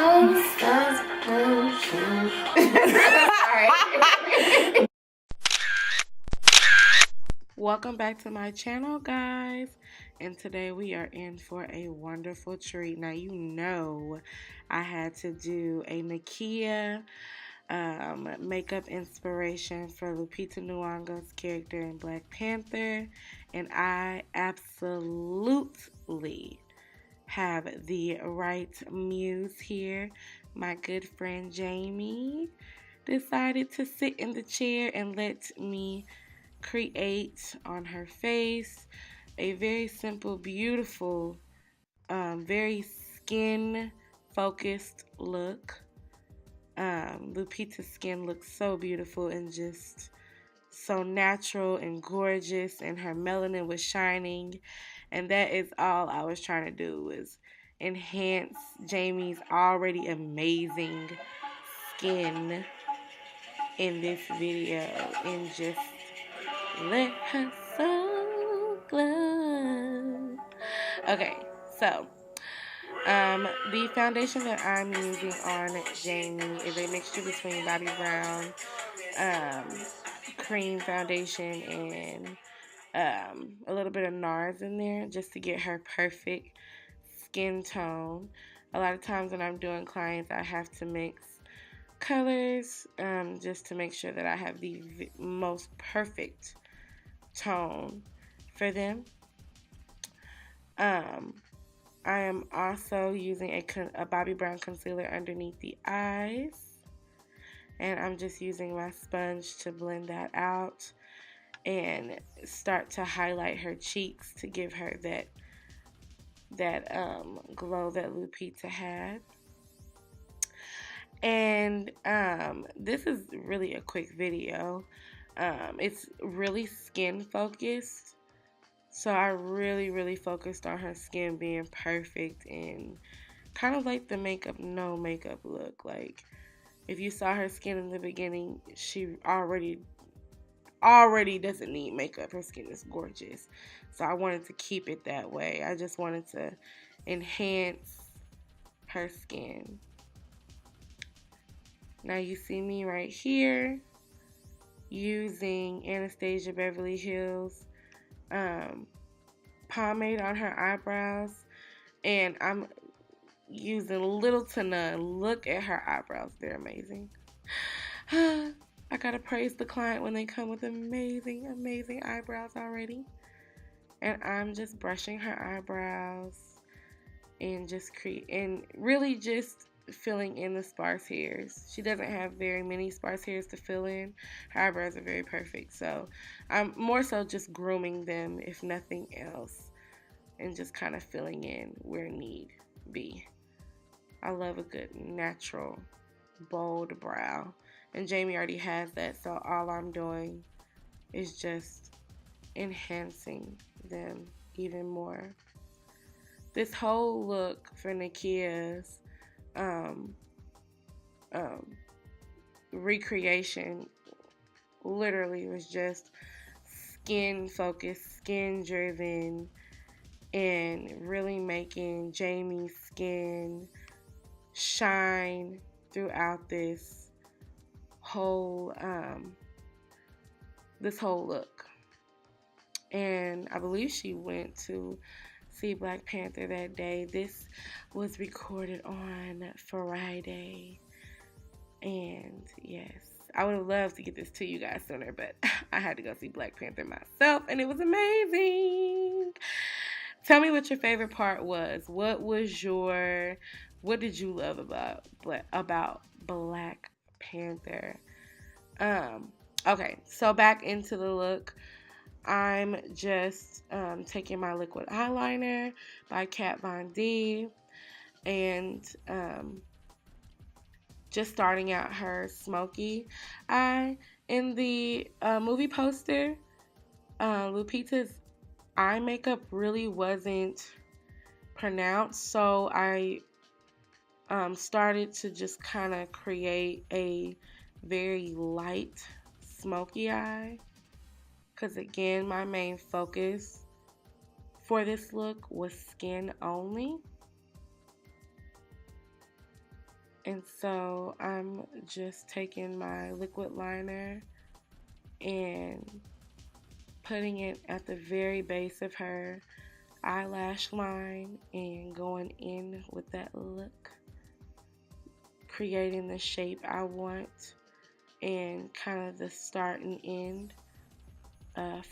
Oh, stars, ocean. Sorry. Welcome back to my channel, guys, and today we are in for a wonderful treat. Now, you know I had to do a Nakia makeup inspiration for Lupita Nyong'o's character in Black Panther, and I absolutely have the right muse here. My good friend Jamie decided to sit in the chair and let me create on her face a very simple, beautiful, very skin focused look. Lupita's skin looks so beautiful and just so natural and gorgeous, and her melanin was shining, and that is all I was trying to do, was enhance Jamie's already amazing skin in this video and just let her soul glow. Okay, so the foundation that I'm using on Jamie is a mixture between Bobbi Brown cream foundation and a little bit of NARS in there just to get her perfect skin tone. A lot of times when I'm doing clients, I have to mix colors just to make sure that I have the most perfect tone for them. I am also using a Bobbi Brown concealer underneath the eyes, and I'm just using my sponge to blend that out and start to highlight her cheeks to give her that glow that Lupita had. And this is really a quick video. It's really skin focused, so I really focused on her skin being perfect and kind of like the no makeup look. Like, if you saw her skin in the beginning, she already doesn't need makeup. Her skin is gorgeous, so I wanted to keep it that way. I just wanted to enhance her skin. Now you see me right here using Anastasia Beverly Hills pomade on her eyebrows, and I'm using little to none. Look at her eyebrows, they're amazing. I gotta praise the client when they come with amazing eyebrows already. And I'm just brushing her eyebrows and really just filling in the sparse hairs. She doesn't have very many sparse hairs to fill in. Her eyebrows are very perfect, so I'm more so just grooming them, if nothing else, and just kind of filling in where need be. I love a good natural bold brow, and Jamie already has that, so all I'm doing is just enhancing them even more. This whole look for Nakia's recreation literally was just skin focused, skin driven, and really making Jamie's skin shine throughout this whole look. And I believe she went to see Black Panther that day. This was recorded on Friday, and yes, I would have loved to get this to you guys sooner, but I had to go see Black Panther myself, and it was amazing. Tell me what your favorite part was. What did you love about Black Panther? Okay, so back into the look. I'm just taking my liquid eyeliner by Kat Von D and just starting out her smoky eye. In the movie poster, Lupita's eye makeup really wasn't pronounced, so I started to just kind of create a very light smoky eye, because again, my main focus for this look was skin only. And so I'm just taking my liquid liner and putting it at the very base of her eyelash line and going in with that look, creating the shape I want and kind of the start and end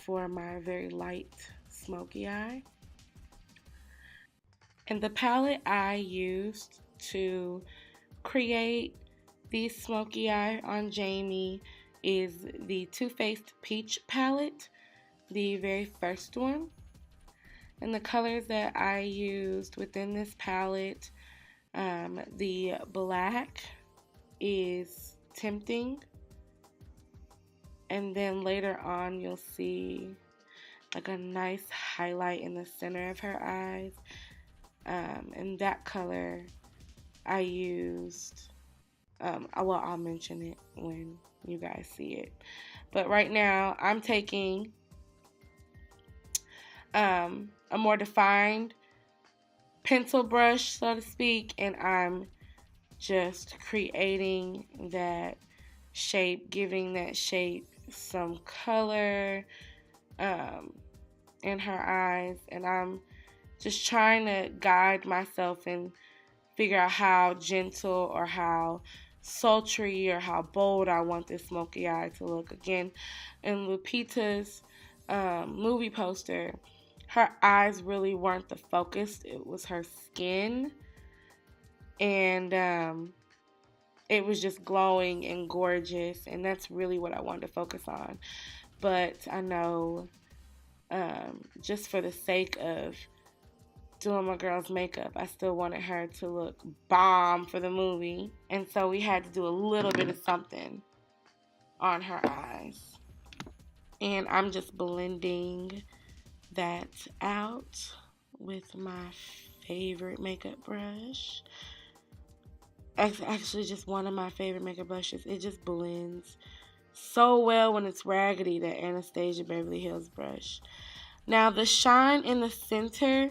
for my very light smoky eye. And the palette I used to create the smoky eye on Jamie is the Too Faced Peach palette, the very first one. And the colors that I used within this palette, the black is Tempting. And then later on you'll see like a nice highlight in the center of her eyes. And that color I used, I'll mention it when you guys see it. But right now I'm taking a more defined pencil brush, so to speak, and I'm just creating that shape, giving that shape some color in her eyes, and I'm just trying to guide myself and figure out how gentle or how sultry or how bold I want this smoky eye to look. Again, in Lupita's movie poster, her eyes really weren't the focus. It was her skin. And it was just glowing and gorgeous. And that's really what I wanted to focus on. But I know just for the sake of doing my girl's makeup, I still wanted her to look bomb for the movie. And so we had to do a little bit of something on her eyes. And I'm just blending that out with my favorite makeup brush. Actually, just one of my favorite makeup brushes. It just blends so well when it's raggedy, that Anastasia Beverly Hills brush. Now, the shine in the center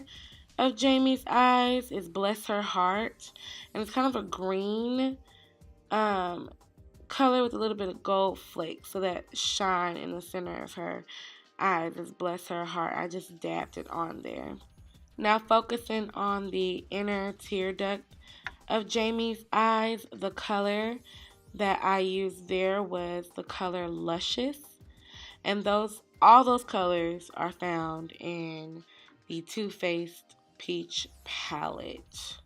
of Jamie's eyes is Bless Her Heart. And it's kind of a green color with a little bit of gold flakes. So that shine in the center of her eyes is Bless Her Heart. I just dabbed it on there. Now focusing on the inner tear duct of Jamie's eyes, the color that I used there was the color Luscious. And all those colors are found in the Too Faced Peach palette.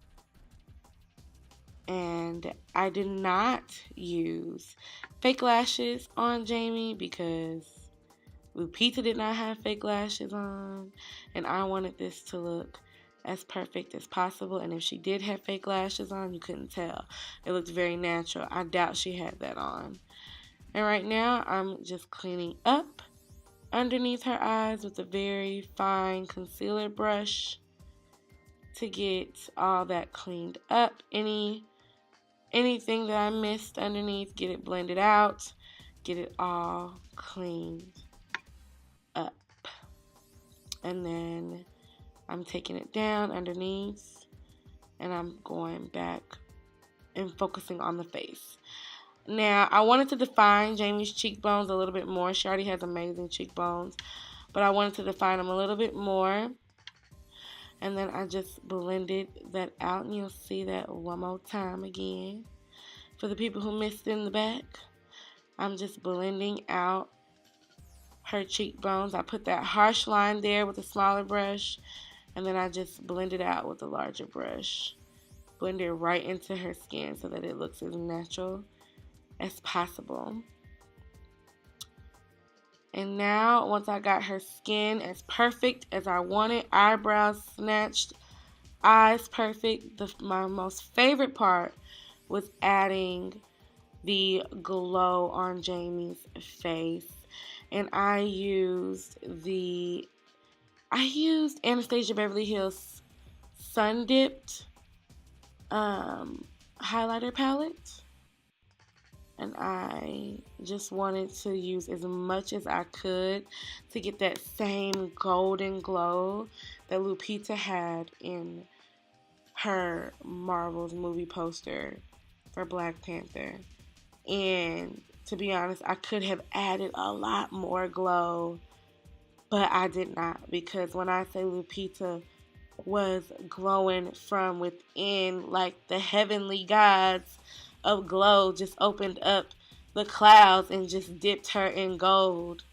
And I did not use fake lashes on Jamie because Lupita did not have fake lashes on, and I wanted this to look as perfect as possible. And if she did have fake lashes on, you couldn't tell. It looked very natural. I doubt she had that on. And right now I'm just cleaning up underneath her eyes with a very fine concealer brush to get all that cleaned up. Anything that I missed underneath, get it blended out, get it all cleaned up. And then I'm taking it down underneath, and I'm going back and focusing on the face. Now, I wanted to define Jamie's cheekbones a little bit more. She already has amazing cheekbones, but I wanted to define them a little bit more. And then I just blended that out, and you'll see that one more time again. For the people who missed in the back, I'm just blending out her cheekbones. I put that harsh line there with a smaller brush, and then I just blend it out with a larger brush. Blend it right into her skin so that it looks as natural as possible. And now, once I got her skin as perfect as I wanted, eyebrows snatched, eyes perfect, my most favorite part was adding the glow on Jamie's face. And I used Anastasia Beverly Hills Sun Dipped highlighter palette. And I just wanted to use as much as I could to get that same golden glow that Lupita had in her Marvel's movie poster for Black Panther. And to be honest, I could have added a lot more glow, but I did not, because when I say Lupita was glowing from within, like the heavenly gods of glow just opened up the clouds and just dipped her in gold.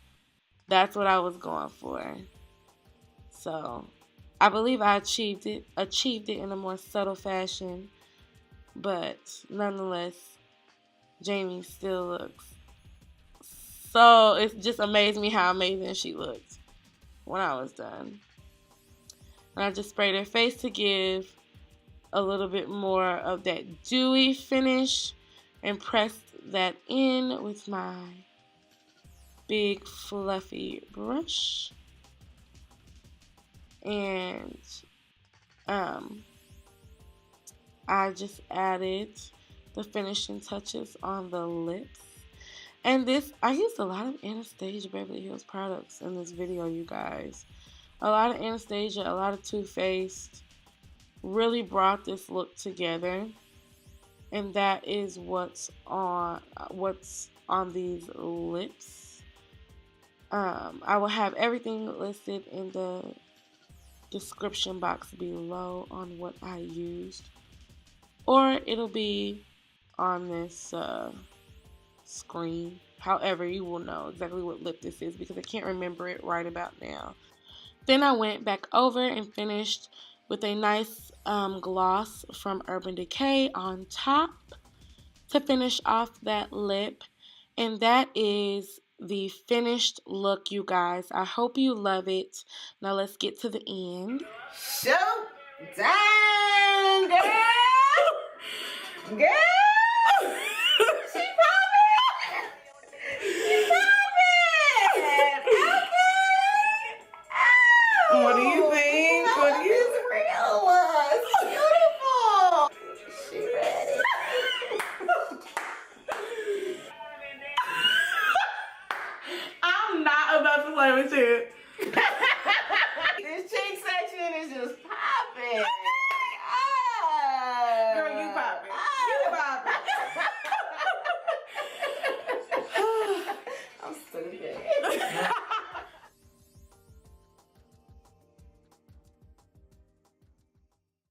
That's what I was going for. So I believe I achieved it in a more subtle fashion, but nonetheless, Jamie still looks so. It just amazed me how amazing she looked when I was done. And I just sprayed her face to give a little bit more of that dewy finish and pressed that in with my big fluffy brush. And I just added the finishing touches on the lips. And this, I used a lot of Anastasia Beverly Hills products in this video, you guys. A lot of Anastasia, a lot of Too Faced. Really brought this look together. And that is what's on these lips. I will have everything listed in the description box below on what I used, or it'll be on this screen. However, you will know exactly what lip this is because I can't remember it right about now. Then I went back over and finished with a nice gloss from Urban Decay on top to finish off that lip. And that is the finished look, you guys. I hope you love it. Now let's get to the end. Show time, girl. Girl. She poppin'. She poppin'. Okay. What do you think? What do you think? Real was beautiful. She ready. I'm not about to play with you.